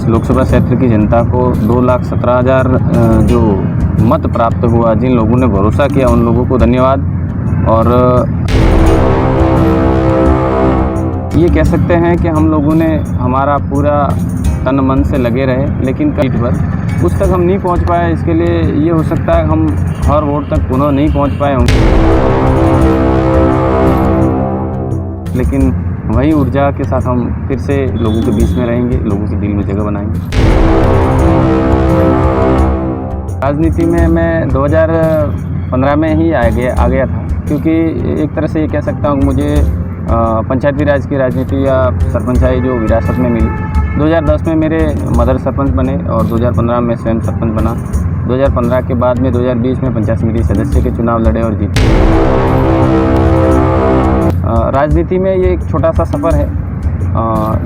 इस लोकसभा क्षेत्र की जनता को 2,17,000 जो मत प्राप्त हुआ, जिन लोगों ने भरोसा किया उन लोगों को धन्यवाद। और ये कह सकते हैं कि हम लोगों ने हमारा पूरा तन मन से लगे रहे, लेकिन सीट पर उस तक हम नहीं पहुंच पाए। इसके लिए ये हो सकता है हम हर वोट तक पुनः नहीं पहुंच पाए होंगे, लेकिन वही ऊर्जा के साथ हम फिर से लोगों के बीच में रहेंगे, लोगों के दिल में जगह बनाएंगे। राजनीति में मैं 2015 में ही आ गया था, क्योंकि एक तरह से ये कह सकता हूँ कि मुझे पंचायती राज की राजनीति या सरपंचाई जो विरासत में मिली। 2010 में मेरे मदर सरपंच बने और 2015 में स्वयं सरपंच बना। 2015 के बाद में 2020 में पंचायत समिति सदस्य के चुनाव लड़े और जीते। राजनीति में ये एक छोटा सा सफ़र है।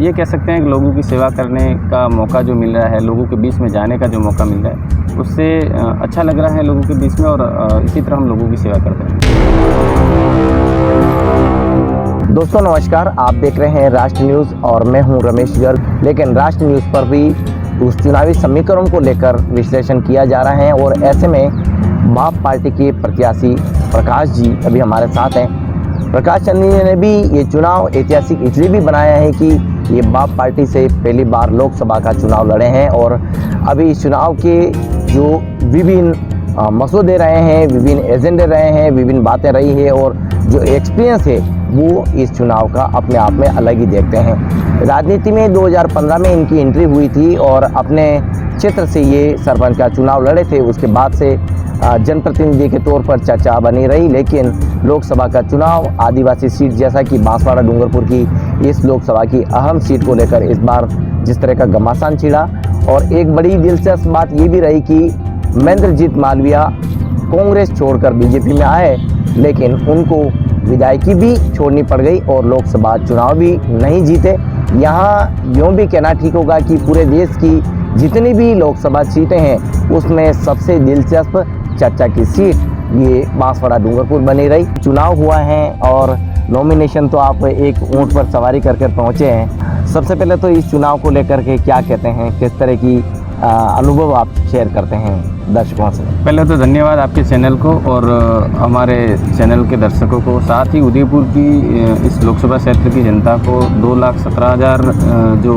ये कह सकते हैं कि लोगों की सेवा करने का मौका जो मिल रहा है, लोगों के बीच में जाने का जो मौका मिल रहा है, उससे अच्छा लग रहा है लोगों के बीच में, और इसी तरह हम लोगों की सेवा करते हैं। दोस्तों नमस्कार, आप देख रहे हैं राष्ट्र न्यूज़ और मैं हूं रमेश गर्ग। लेकिन राष्ट्र न्यूज़ पर भी उस चुनावी समीकरण को लेकर विश्लेषण किया जा रहा है, और ऐसे में बाप पार्टी के प्रत्याशी प्रकाश जी अभी हमारे साथ हैं। प्रकाश चंद जी ने भी ये चुनाव ऐतिहासिक इसलिए भी बनाया है कि ये बाप पार्टी से पहली बार लोकसभा का चुनाव लड़े हैं, और अभी इस चुनाव के जो विभिन्न मसौदे रहे हैं, विभिन्न एजेंडे रहे हैं, विभिन्न बातें रही है, और जो एक्सपीरियंस है वो इस चुनाव का अपने आप में अलग ही देखते हैं। राजनीति में 2015 में इनकी एंट्री हुई थी और अपने क्षेत्र से ये सरपंच का चुनाव लड़े थे। उसके बाद से जनप्रतिनिधि के तौर पर चर्चा बनी रही, लेकिन लोकसभा का चुनाव आदिवासी सीट जैसा कि बांसवाड़ा डूंगरपुर की इस लोकसभा की अहम सीट को लेकर इस बार जिस तरह का घमासान छिड़ा, और एक बड़ी दिलचस्प बात ये भी रही कि महेंद्रजीत मालविया कांग्रेस छोड़कर बीजेपी में आए, लेकिन उनको विधायकी भी छोड़नी पड़ गई और लोकसभा चुनाव भी नहीं जीते। यहाँ यूँ भी कहना ठीक होगा कि पूरे देश की जितनी भी लोकसभा सीटें हैं उसमें सबसे दिलचस्प चर्चा की सीट ये बांसवाड़ा डूंगरपुर बनी रही। चुनाव हुआ है और नॉमिनेशन तो आप एक ऊँट पर सवारी कर पहुँचे हैं। सबसे पहले तो इस चुनाव को लेकर के क्या कहते हैं, किस तरह की अनुभव आप शेयर करते हैं दर्शकों से? पहले तो धन्यवाद आपके चैनल को और हमारे चैनल के दर्शकों को, साथ ही उदयपुर की इस लोकसभा क्षेत्र की जनता को 2,17,000 जो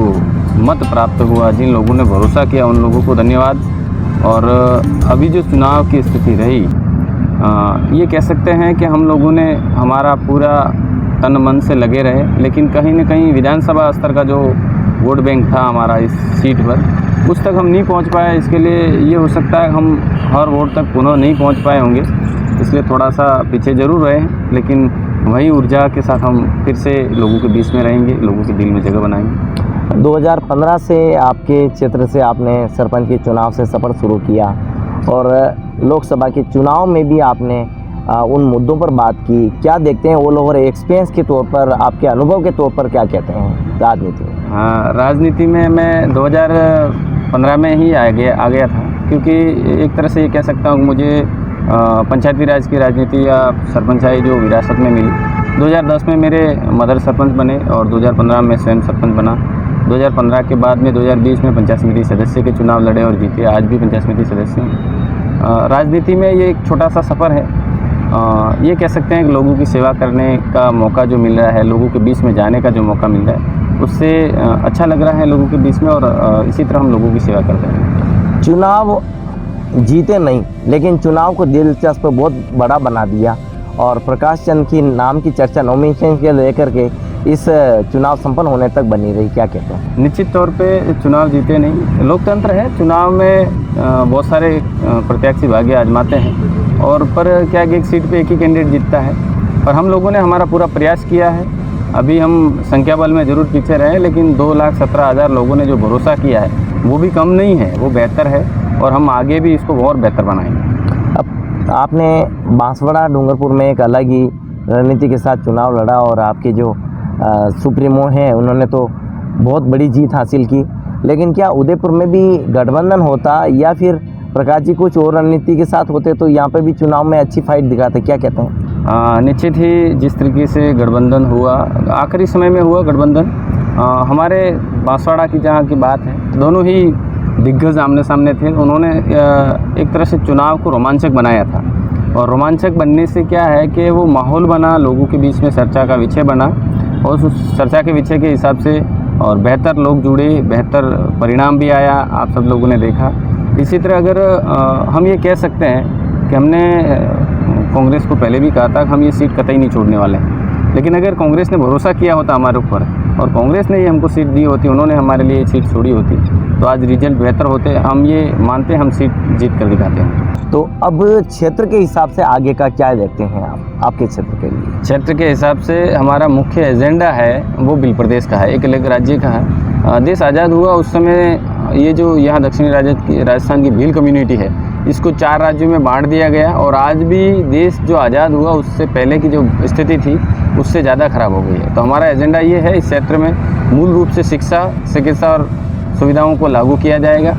मत प्राप्त हुआ, जिन लोगों ने भरोसा किया उन लोगों को धन्यवाद। और अभी जो चुनाव की स्थिति रही, ये कह सकते हैं कि हम लोगों ने हमारा पूरा तन मन से लगे रहे, लेकिन कहीं न कहीं विधानसभा स्तर का जो वोट बैंक था हमारा इस सीट पर, उस तक हम नहीं पहुंच पाए। इसके लिए ये हो सकता है हम हर वोट तक पुनः नहीं पहुंच पाए होंगे, इसलिए थोड़ा सा पीछे ज़रूर रहे, लेकिन वही ऊर्जा के साथ हम फिर से लोगों के बीच में रहेंगे, लोगों के दिल में जगह बनाएंगे। 2015 से आपके क्षेत्र से आपने सरपंच के चुनाव से सफ़र शुरू किया, और लोकसभा के चुनाव में भी आपने उन मुद्दों पर बात की। क्या देखते हैं ऑल ओवर एक्सपीरियंस के तौर पर, आपके अनुभव के तौर पर क्या कहते हैं राजनीति में? हाँ, राजनीति में मैं 2015 में ही आ गया था, क्योंकि एक तरह से ये कह सकता हूँ कि मुझे पंचायती राज की राजनीति या सरपंचाई जो विरासत में मिली। 2010 में मेरे मदर सरपंच बने और 2015 में स्वयं सरपंच बना। 2015 के बाद में 2020 में पंचायत समिति सदस्य के चुनाव लड़े और जीते। आज भी पंचायत समिति सदस्य हैं। राजनीति में ये एक छोटा सा सफ़र है। ये कह सकते हैं कि लोगों की सेवा करने का मौका जो मिल रहा है, लोगों के बीच में जाने का जो मौका मिल रहा है, उससे अच्छा लग रहा है लोगों के बीच में, और इसी तरह हम लोगों की सेवा करते हैं। चुनाव जीते नहीं, लेकिन चुनाव को दिलचस्प बहुत बड़ा बना दिया, और प्रकाश चंद की नाम की चर्चा नॉमिनेशन के लेकर के इस चुनाव संपन्न होने तक बनी रही। क्या कहते हैं? निश्चित तौर पे चुनाव जीते नहीं, लोकतंत्र है। चुनाव में बहुत सारे प्रत्याशी भाग्य आजमाते हैं, और पर क्या कि एक सीट पे एक ही कैंडिडेट जीतता है। पर हम लोगों ने हमारा पूरा प्रयास किया है। अभी हम संख्या बल में ज़रूर पीछे रहे, लेकिन 2,17,000 लोगों ने जो भरोसा किया है वो भी कम नहीं है, वो बेहतर है, और हम आगे भी इसको और बेहतर बनाएंगे। अब आपने बांसवाड़ा डूंगरपुर में एक अलग ही रणनीति के साथ चुनाव लड़ा, और आपके जो सुप्रीमो हैं उन्होंने तो बहुत बड़ी जीत हासिल की, लेकिन क्या उदयपुर में भी गठबंधन होता, या फिर प्रकाश जी कुछ और रणनीति के साथ होते तो यहाँ पे भी चुनाव में अच्छी फाइट दिखाते? क्या कहते हैं? निश्चित ही जिस तरीके से गठबंधन हुआ, आखिरी समय में हुआ गठबंधन, हमारे बांसवाड़ा की जहाँ की बात है, दोनों ही दिग्गज आमने सामने थे। उन्होंने एक तरह से चुनाव को रोमांचक बनाया था, और रोमांचक बनने से क्या है कि वो माहौल बना, लोगों के बीच में चर्चा का विषय बना, और उस चर्चा के विषय के हिसाब से और बेहतर लोग जुड़े, बेहतर परिणाम भी आया, आप सब लोगों ने देखा। इसी तरह अगर हम ये कह सकते हैं कि हमने कांग्रेस को पहले भी कहा था कि हम ये सीट कतई नहीं छोड़ने वाले हैं, लेकिन अगर कांग्रेस ने भरोसा किया होता हमारे ऊपर और कांग्रेस ने ही हमको सीट दी होती, उन्होंने हमारे लिए सीट छोड़ी होती, तो आज रिजल्ट बेहतर होते। हम ये मानते हैं हम सीट जीत कर दिखाते हैं। तो अब क्षेत्र के हिसाब से आगे का क्या देखते हैं आप आपके क्षेत्र के लिए? क्षेत्र के हिसाब से हमारा मुख्य एजेंडा है वो बिल प्रदेश का है, एक अलग राज्य का है। देश आज़ाद हुआ उस समय ये जो यहाँ दक्षिणी राजस्थान की भील कम्युनिटी है, इसको 4 राज्यों में बांट दिया गया, और आज भी देश जो आज़ाद हुआ उससे पहले की जो स्थिति थी उससे ज़्यादा ख़राब हो गई है। तो हमारा एजेंडा ये है इस क्षेत्र में मूल रूप से शिक्षा, चिकित्सा और सुविधाओं को लागू किया जाएगा,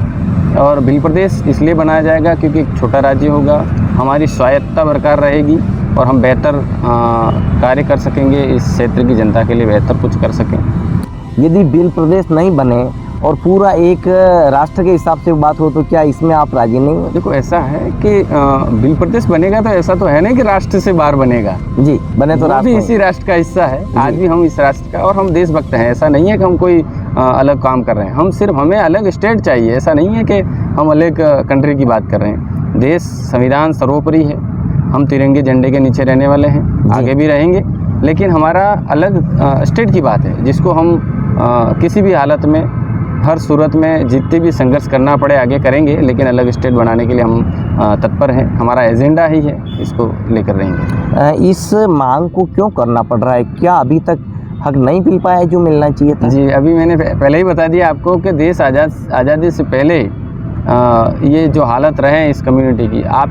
और बिल प्रदेश इसलिए बनाया जाएगा क्योंकि एक छोटा राज्य होगा, हमारी स्वायत्तता बरकरार रहेगी और हम बेहतर कार्य कर सकेंगे, इस क्षेत्र की जनता के लिए बेहतर कुछ कर सकें। यदि बिल प्रदेश नहीं बने और पूरा एक राष्ट्र के हिसाब से बात हो तो क्या इसमें आप राजी नहीं हो? देखो ऐसा है कि बिल प्रदेश बनेगा तो ऐसा तो है नहीं कि राष्ट्र से बाहर बनेगा, जी बने तो वो राष्ट्र भी में। इसी राष्ट्र का हिस्सा है। आज भी हम इस राष्ट्र का, और हम देशभक्त हैं। ऐसा नहीं है कि हम कोई अलग काम कर रहे हैं, हम सिर्फ हमें अलग स्टेट चाहिए। ऐसा नहीं है कि हम अलग कंट्री की बात कर रहे हैं। देश संविधान सर्वोपरि है, हम तिरंगे झंडे के नीचे रहने वाले हैं, आगे भी रहेंगे, लेकिन हमारा अलग स्टेट की बात है जिसको हम किसी भी हालत में, हर सूरत में जितने भी संघर्ष करना पड़े आगे करेंगे, लेकिन अलग स्टेट बनाने के लिए हम तत्पर हैं। हमारा एजेंडा ही है, इसको लेकर रहेंगे। इस मांग को क्यों करना पड़ रहा है? क्या अभी तक हक नहीं मिल पाया जो मिलना चाहिए था? जी, अभी मैंने पहले ही बता दिया आपको कि देश आज़ादी से पहले ये जो हालत रहे इस कम्युनिटी की, आप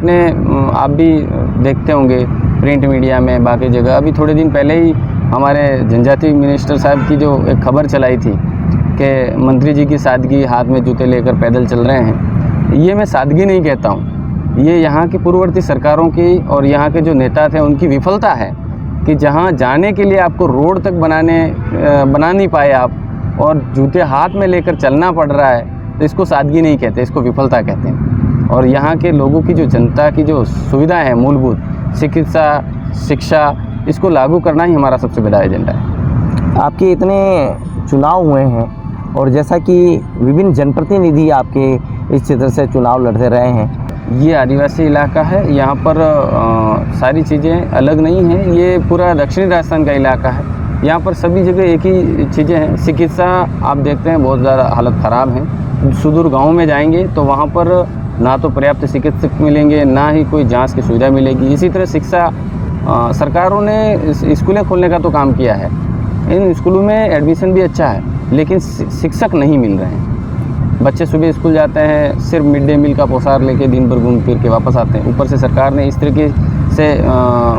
भी देखते होंगे प्रिंट मीडिया में, बाकी जगह। अभी थोड़े दिन पहले ही हमारे जनजातीय मिनिस्टर साहब की जो एक खबर चलाई थी कि मंत्री जी की सादगी, हाथ में जूते लेकर पैदल चल रहे हैं। ये मैं सादगी नहीं कहता हूँ, ये यहाँ की पूर्ववर्ती सरकारों की और यहाँ के जो नेता थे उनकी विफलता है कि जहाँ जाने के लिए आपको रोड तक बना नहीं पाए आप, और जूते हाथ में लेकर चलना पड़ रहा है, तो इसको सादगी नहीं कहते, इसको विफलता कहते हैं। और यहाँ के लोगों की जो जनता की जो सुविधा है, मूलभूत चिकित्सा, शिक्षा, इसको लागू करना ही हमारा सबसे बड़ा एजेंडा है। आपके इतने चुनाव हुए हैं और जैसा कि विभिन्न जनप्रतिनिधि आपके इस क्षेत्र से चुनाव लड़ते रहे हैं, ये आदिवासी इलाका है, यहाँ पर सारी चीज़ें अलग नहीं हैं। ये पूरा दक्षिणी राजस्थान का इलाका है, यहाँ पर सभी जगह एक ही चीज़ें हैं। चिकित्सा आप देखते हैं बहुत ज़्यादा हालत ख़राब है। सुदूर गाँव में जाएंगे तो वहाँ पर ना तो पर्याप्त चिकित्सक मिलेंगे, ना ही कोई जांच की सुविधा मिलेगी। इसी तरह शिक्षा, सरकारों ने स्कूलें खोलने का तो काम किया है, इन स्कूलों में एडमिशन भी अच्छा है, लेकिन शिक्षक नहीं मिल रहे हैं। बच्चे सुबह स्कूल जाते हैं, सिर्फ मिड डे मील का पोशाक लेके दिन भर घूम फिर के वापस आते हैं। ऊपर से सरकार ने इस तरीके से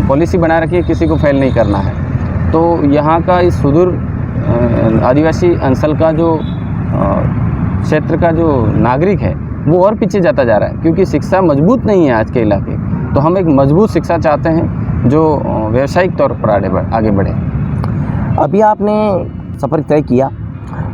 पॉलिसी बना रखी है किसी को फेल नहीं करना है। तो यहाँ का इस सुदूर आदिवासी अंचल का जो क्षेत्र का जो नागरिक है वो और पीछे जाता जा रहा है, क्योंकि शिक्षा मजबूत नहीं है आज के इलाके। तो हम एक मजबूत शिक्षा चाहते हैं जो व्यावसायिक तौर पर आगे बढ़े। अभी आपने सफ़र तय किया,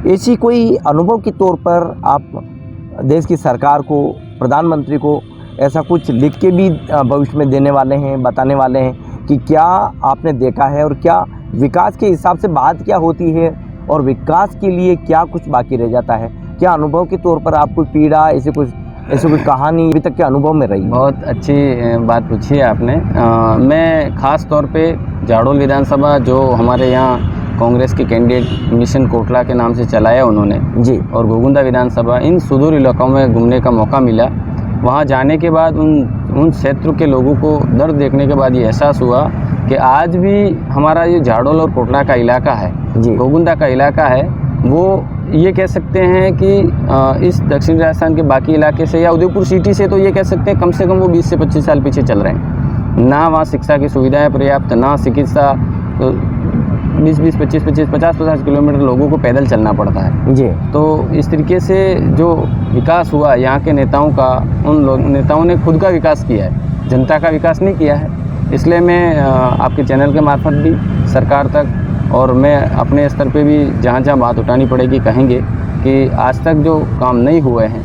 ऐसी कोई अनुभव के तौर पर आप देश की सरकार को, प्रधानमंत्री को ऐसा कुछ लिख के भी भविष्य में देने वाले हैं, बताने वाले हैं कि क्या आपने देखा है और क्या विकास के हिसाब से बात क्या होती है और विकास के लिए क्या कुछ बाकी रह जाता है? क्या अनुभव के तौर पर आप कोई पीड़ा, ऐसी कोई कहानी अभी तक के अनुभव में रही? बहुत अच्छी बात पूछी है आपने। मैं ख़ास तौर पे जाडोल विधानसभा, जो हमारे यहाँ कांग्रेस के कैंडिडेट मिशन कोटला के नाम से चलाया उन्होंने जी, और गोगुंदा विधानसभा, इन सुदूर इलाकों में घूमने का मौका मिला। वहाँ जाने के बाद उन क्षेत्र के लोगों को दर्द देखने के बाद ये एहसास हुआ कि आज भी हमारा ये जाडोल और कोटला का इलाका है, जी, गोगुंदा का इलाका है, वो ये कह सकते हैं कि इस दक्षिण राजस्थान के बाकी इलाके से या उदयपुर सिटी से तो ये कह सकते हैं कम से कम वो 20 से 25 साल पीछे चल रहे हैं। ना वहाँ शिक्षा की सुविधाएं पर्याप्त, ना चिकित्सा। 20-25-50 किलोमीटर लोगों को पैदल चलना पड़ता है। जी। तो इस तरीके से जो विकास हुआ यहाँ के नेताओं का, उन नेताओं ने खुद का विकास किया है, जनता का विकास नहीं किया है। इसलिए मैं आपके चैनल के मार्फत भी सरकार तक और मैं अपने स्तर पे भी जहाँ जहाँ बात उठानी पड़ेगी कहेंगे कि आज तक जो काम नहीं हुए हैं,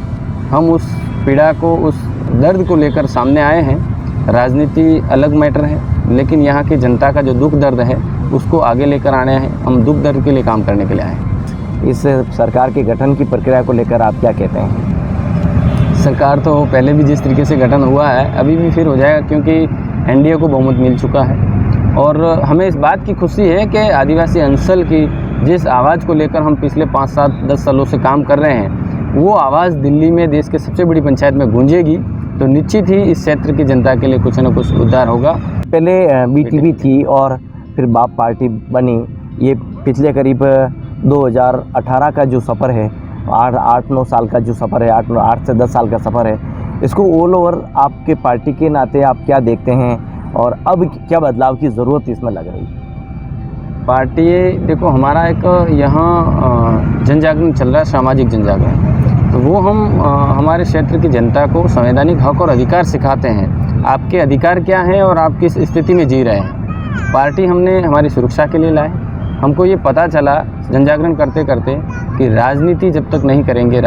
हम उस पीड़ा को, उस दर्द को लेकर सामने आए हैं। राजनीति अलग मैटर है, लेकिन यहाँ की जनता का जो दुख दर्द है उसको आगे लेकर आने हैं। हम दुख दर्द के लिए काम करने के लिए आए हैं। इस सरकार के गठन की प्रक्रिया को लेकर आप क्या कहते हैं? सरकार तो पहले भी जिस तरीके से गठन हुआ है अभी भी फिर हो जाएगा, क्योंकि एनडीए को बहुमत मिल चुका है। और हमें इस बात की खुशी है कि आदिवासी अंचल की जिस आवाज़ को लेकर हम पिछले 5, 7, 10 सालों से काम कर रहे हैं, वो आवाज़ दिल्ली में देश के सबसे बड़ी पंचायत में गूंजेगी, तो निश्चित ही इस क्षेत्र की जनता के लिए कुछ न कुछ उद्धार होगा। पहले बीटीपी थी और फिर बाप पार्टी बनी। ये पिछले करीब 2018 का जो सफ़र है, 8-9 साल का जो सफ़र है, 8 से 10 साल का सफ़र है, इसको ऑल ओवर आपके पार्टी के नाते आप क्या देखते हैं और अब क्या बदलाव की ज़रूरत इसमें लग रही है? पार्टी, देखो हमारा एक यहाँ जन जागरण चल रहा है, सामाजिक जन जागरण। तो वो हम हमारे क्षेत्र की जनता को संवैधानिक हक और अधिकार सिखाते हैं। आपके अधिकार क्या हैं और आप किस स्थिति में जी रहे हैं। पार्टी हमने हमारी सुरक्षा के लिए लाए। हमको ये पता चला जन जागरण करते करते कि राजनीति जब तक नहीं करेंगे,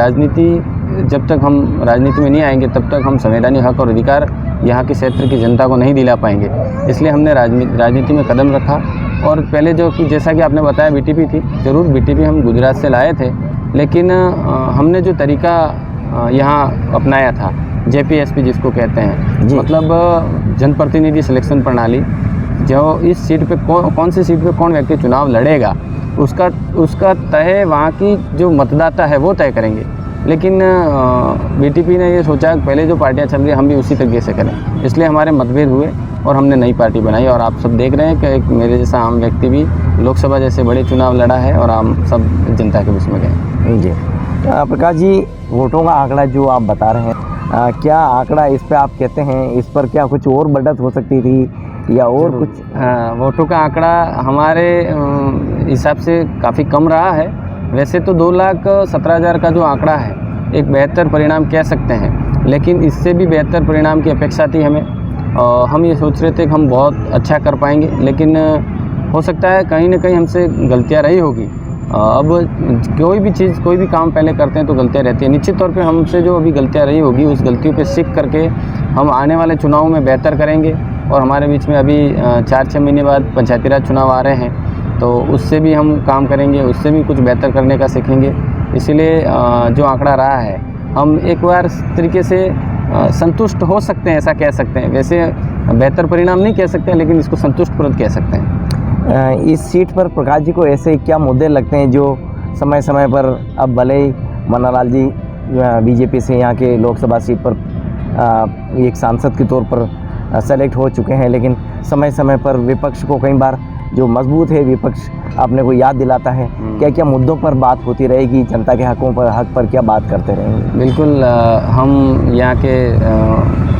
जब तक हम राजनीति में नहीं आएंगे, तब तक हम संवैधानिक हक और अधिकार यहाँ के क्षेत्र की जनता को नहीं दिला पाएंगे। इसलिए हमने राजनीति में कदम रखा। और पहले जो कि जैसा कि आपने बताया बीटीपी थी, ज़रूर बीटीपी हम गुजरात से लाए थे, लेकिन हमने जो तरीका यहाँ अपनाया था, जेपीएसपी जिसको कहते हैं, मतलब जनप्रतिनिधि सिलेक्शन प्रणाली, जो इस सीट पे कौन सी सीट पे कौन व्यक्ति चुनाव लड़ेगा उसका तय वहाँ की जो मतदाता है वो तय करेंगे। लेकिन बीटीपी ने ये सोचा कि पहले जो पार्टियाँ चल रही हैं हम भी उसी तरीके से करें, इसलिए हमारे मतभेद हुए और हमने नई पार्टी बनाई। और आप सब देख रहे हैं कि एक मेरे जैसा आम व्यक्ति भी लोकसभा जैसे बड़े चुनाव लड़ा है और हम सब जनता के बीच में गए। जी प्रकाश जी, वोटों का आंकड़ा जो आप बता रहे हैं, क्या आंकड़ा इस पर आप कहते हैं इस पर क्या कुछ और बढ़त हो सकती थी या और कुछ? वोटों का आंकड़ा हमारे हिसाब से काफ़ी कम रहा है। वैसे तो 2,17,000 का जो आंकड़ा है एक बेहतर परिणाम कह सकते हैं, लेकिन इससे भी बेहतर परिणाम की अपेक्षा थी हमें। हम ये सोच रहे थे कि हम बहुत अच्छा कर पाएंगे, लेकिन हो सकता है कहीं ना कहीं हमसे गलतियां रही होगी। अब कोई भी चीज़, कोई भी काम पहले करते हैं तो गलतियां रहती हैं। निश्चित तौर पे हमसे जो अभी गलतियां रही होगी उस गलतियों पे सीख करके हम आने वाले चुनाव में बेहतर करेंगे। और हमारे बीच में अभी 4-6 महीने बाद पंचायती राज चुनाव आ रहे हैं, तो उससे भी हम काम करेंगे, उससे भी कुछ बेहतर करने का सीखेंगे। इसीलिए जो आंकड़ा रहा है हम एक बार तरीके से संतुष्ट हो सकते हैं, ऐसा कह सकते हैं। वैसे बेहतर परिणाम नहीं कह सकते हैं, लेकिन इसको संतुष्टप्रद कह सकते हैं। इस सीट पर प्रकाश जी को ऐसे क्या मुद्दे लगते हैं जो समय समय पर, अब भले ही मन्नालाल जी बीजेपी से यहाँ के लोकसभा सीट पर एक सांसद के तौर पर सेलेक्ट हो चुके हैं, लेकिन समय समय पर विपक्ष को कई बार जो मजबूत है विपक्ष अपने को याद दिलाता है, क्या क्या मुद्दों पर बात होती रहेगी, जनता के हक पर क्या बात करते रहेंगे? बिल्कुल, हम यहाँ के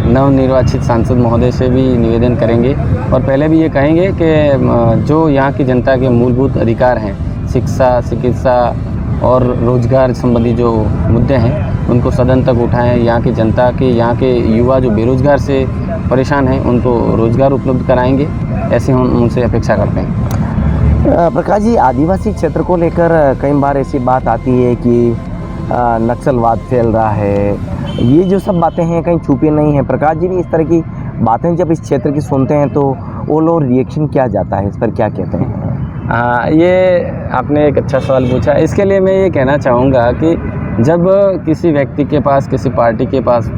नवनिर्वाचित सांसद महोदय से भी निवेदन करेंगे और पहले भी ये कहेंगे कि जो यहाँ की जनता के मूलभूत अधिकार हैं, शिक्षा, चिकित्सा और रोजगार संबंधी जो मुद्दे हैं उनको सदन तक उठाएं। यहाँ की जनता के, यहाँ के युवा जो बेरोजगार से परेशान हैं उनको रोजगार उपलब्ध कराएंगे, ऐसे हम उनसे अपेक्षा करते हैं। प्रकाश जी, आदिवासी क्षेत्र को लेकर कई बार ऐसी बात आती है कि नक्सलवाद फैल रहा है, ये जो सब बातें हैं कहीं छुपी नहीं है। प्रकाश जी भी इस तरह की बातें जब इस क्षेत्र की सुनते हैं तो ऑल ओवर रिएक्शन क्या जाता है, इस पर क्या कहते हैं? ये आपने एक अच्छा सवाल पूछा। इसके लिए मैं ये कहना चाहूँगा कि जब किसी व्यक्ति के पास, किसी पार्टी के पास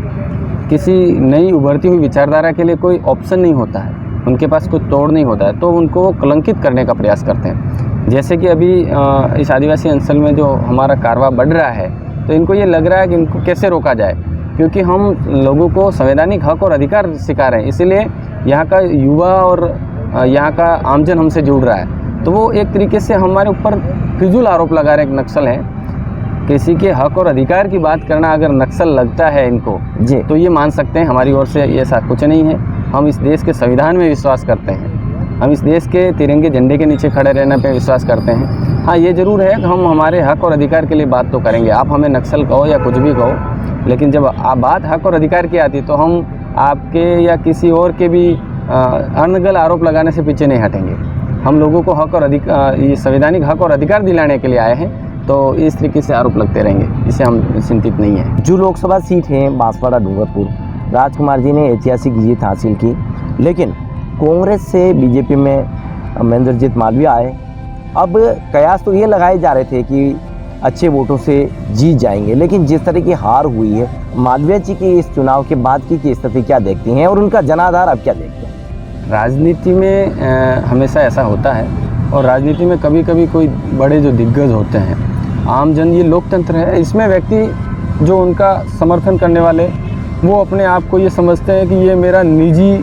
किसी नई उभरती हुई विचारधारा के लिए कोई ऑप्शन नहीं होता है, उनके पास कोई तोड़ नहीं होता है, तो उनको कलंकित करने का प्रयास करते हैं। जैसे कि अभी इस आदिवासी अंचल में जो हमारा कारवां बढ़ रहा है, तो इनको ये लग रहा है कि इनको कैसे रोका जाए, क्योंकि हम लोगों को संवैधानिक हक और अधिकार सिखा रहे हैं। इसीलिए यहाँ का युवा और यहाँ का आमजन हमसे जुड़ रहा है, तो वो एक तरीके से हमारे ऊपर फिजूल आरोप लगा रहे हैं। नक्सल है, किसी के हक और अधिकार की बात करना अगर नक्सल लगता है इनको जी, तो ये मान सकते हैं हमारी ओर से ये ऐसा कुछ नहीं है। हम इस देश के संविधान में विश्वास करते हैं, हम इस देश के तिरंगे झंडे के नीचे खड़े रहने पे विश्वास करते हैं। हाँ, ये ज़रूर है कि हम हमारे हक और अधिकार के लिए बात तो करेंगे। आप हमें नक्सल कहो या कुछ भी कहो, लेकिन जब बात हक और अधिकार की आती तो हम आपके या किसी और के भी अनगल आरोप लगाने से पीछे नहीं हटेंगे। हम लोगों को हक और अधिकार, ये संवैधानिक हक और अधिकार दिलाने के लिए आए हैं, तो इस तरीके से आरोप लगते रहेंगे, इससे हम चिंतित नहीं हैं। जो लोकसभा सीट है बांसवाड़ा डूंगरपुर, राजकुमार जी ने ऐतिहासिक जीत हासिल की, लेकिन कांग्रेस से बीजेपी में महेंद्रजीत मालवीय आए। अब कयास तो ये लगाए जा रहे थे कि अच्छे वोटों से जीत जाएंगे, लेकिन जिस तरह की हार हुई है, मालवीय जी की इस चुनाव के बाद की स्थिति क्या देखती हैं और उनका जनाधार अब क्या देखते हैं? राजनीति में हमेशा ऐसा होता है, और राजनीति में कभी कभी कोई बड़े जो दिग्गज होते हैं, आम जन, ये लोकतंत्र है, इसमें व्यक्ति जो उनका समर्थन करने वाले, वो अपने आप को ये समझते हैं कि ये मेरा निजी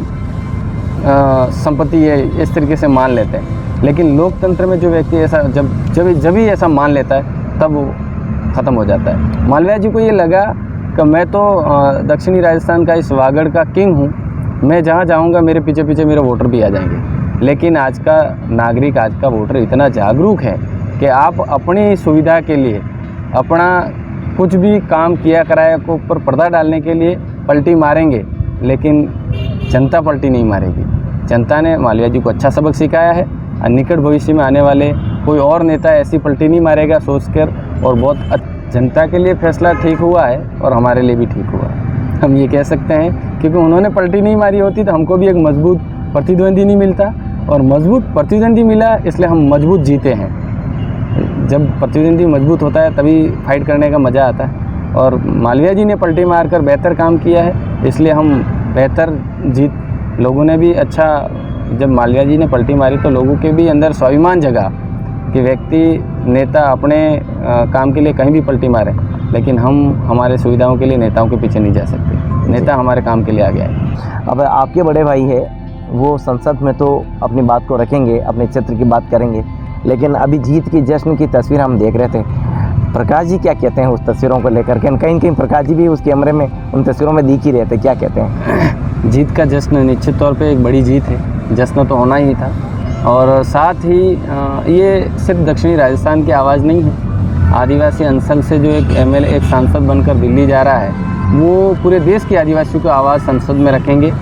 संपत्ति है, इस तरीके से मान लेते हैं। लेकिन लोकतंत्र में जो व्यक्ति ऐसा जब ही ऐसा मान लेता है, तब वो ख़त्म हो जाता है। मालवीय जी को ये लगा कि मैं तो दक्षिणी राजस्थान का इस वागड़ का किंग हूँ, मैं जहाँ जाऊँगा मेरे पीछे पीछे मेरे वोटर भी आ जाएंगे। लेकिन आज का नागरिक, आज का वोटर इतना जागरूक है कि आप अपनी सुविधा के लिए, अपना कुछ भी काम किया कराया को ऊपर पर्दा डालने के लिए पलटी मारेंगे, लेकिन जनता पलटी नहीं मारेगी। जनता ने मालवीय जी को अच्छा सबक सिखाया है, और निकट भविष्य में आने वाले कोई और नेता ऐसी पलटी नहीं मारेगा सोचकर, और बहुत जनता के लिए फैसला ठीक हुआ है और हमारे लिए भी ठीक हुआ है, हम ये कह सकते हैं। क्योंकि उन्होंने पलटी नहीं मारी होती तो हमको भी एक मजबूत प्रतिद्वंदी नहीं मिलता, और मजबूत प्रतिद्वंदी मिला, इसलिए हम मजबूत जीते हैं। जब प्रतिद्वंदी मजबूत होता है तभी फाइट करने का मज़ा आता है, और मालवीय जी ने पलटी मारकर बेहतर काम किया है, इसलिए हम बेहतर जीत, लोगों ने भी अच्छा, जब मालवीय जी ने पलटी मारी तो लोगों के भी अंदर स्वाभिमान जगा कि व्यक्ति, नेता अपने काम के लिए कहीं भी पलटी मारे, लेकिन हम हमारे सुविधाओं के लिए नेताओं के पीछे नहीं जा सकते, नेता हमारे काम के लिए आ गया है। अब आपके बड़े भाई है, वो संसद में तो अपनी बात को रखेंगे, अपने क्षेत्र की बात करेंगे, लेकिन अभी जीत की जश्न की तस्वीर हम देख रहे थे। प्रकाश जी क्या कहते हैं उस तस्वीरों को लेकर के? कहीं कहीं प्रकाश जी भी उस कैमरे में उन तस्वीरों में दिख ही रहे थे, क्या कहते हैं? जीत का जश्न निश्चित तौर पे एक बड़ी जीत है, जश्न तो होना ही था। और साथ ही ये सिर्फ दक्षिणी राजस्थान की आवाज़ नहीं है, आदिवासी अंचल से जो एक एमएलए, एक सांसद बनकर दिल्ली जा रहा है, वो पूरे देश के आदिवासियों की आवाज़ संसद में रखेंगे,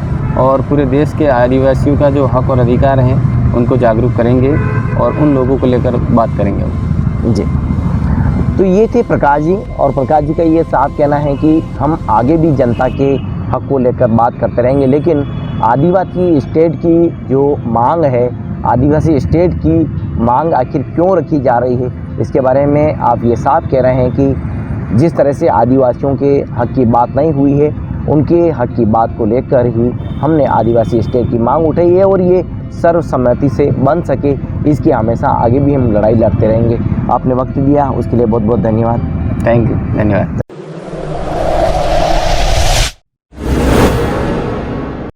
और पूरे देश के आदिवासियों का जो हक और अधिकार हैं उनको जागरूक करेंगे, और उन लोगों को लेकर बात करेंगे। जी, तो ये थे प्रकाश जी, और प्रकाश जी का ये साफ कहना है कि हम आगे भी जनता के हक को लेकर बात करते रहेंगे, लेकिन आदिवासी स्टेट की जो मांग है, आदिवासी स्टेट की मांग आखिर क्यों रखी जा रही है, इसके बारे में आप ये साफ कह रहे हैं कि जिस तरह से आदिवासियों के हक की बात नहीं हुई है, उनके हक की बात को लेकर ही हमने आदिवासी स्टेट की मांग उठाई है, और ये सर्वसम्मति से बन सके, इसकी हमेशा आगे भी हम लड़ाई लड़ते रहेंगे। आपने वक्त दिया उसके लिए बहुत बहुत धन्यवाद। थैंक यू, धन्यवाद।